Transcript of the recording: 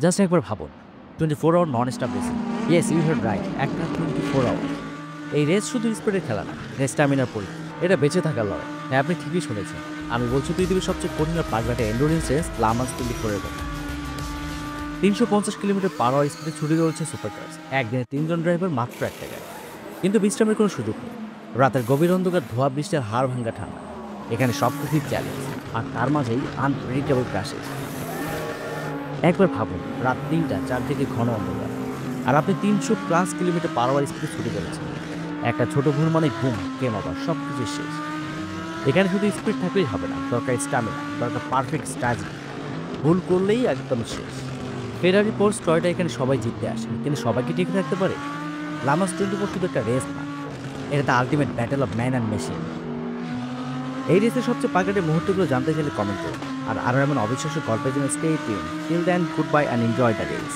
Just একবার ভাবুন, 24 hour non stop racing. Yes, you heard right, একটা 24 আওয়ার। এই রেস শুধু স্পিডের খেলা না, রেস স্ট্যামিনার পরীক্ষা। এটা বেঁচে থাকার লড়াই। হ্যাঁ, আপনি ঠিকই শুনেছেন। আমি বলছি পৃথিবীর সবচেয়ে কঠিন আর পাগলাটে এন্ডুরেন্স রেস লামাস 24 এর কথা। 350 কিলোমিটার পার আওয়ার স্পিডে ছুটে চলছে সুপারকার্স। একদিনে 3 জন ড্রাইভার, মাত্র একটা গাড়ি। কিন্তু বিশ্রামের কোনো সুযোগ নেই। রাতের গভীর অন্ধকার, ধোয়া, বৃষ্টির হাড় ভাঙ্গা ঠান্ডা। এখানে সব কিছুই চ্যালেঞ্জ, আর তার মাঝেই আনপ্রেডিক্টেবল ক্রাশেস। একবার ভাবুন, রাত ৩টা, চারদিকে ঘন অন্ধকার, আর আপনি 300+ কিলোমিটার পার আওয়ার স্পিডে ছুটে চলেছেন। একটা ছোট ভুল মানে ঘুম, গেম ওভার, সব কিছু শেষ। এখানে শুধু স্পিড থাকলেই হবে না, দরকার স্ট্যামিনা, দরকার পারফেক্ট স্ট্র্যাটেজি। ভুল করলেই একদম শেষ। ফেরারি, পোর্স, টয়োটা, এখানে সবাই জিততে আসে, কিন্তু সবাইকে টিকে থাকতে পারে? লামাস 24 শুধু একটা রেস না, এটা the ultimate battle of man and machine. এই রেসের সবচেয়ে পাগলাটে মুহূর্তগুলো জানতে চাইলে কমেন্ট করুন। আর আরও এমন অবিশ্বাস্য গল্পের জন্য stay tuned. Till then, goodbye and enjoy the race.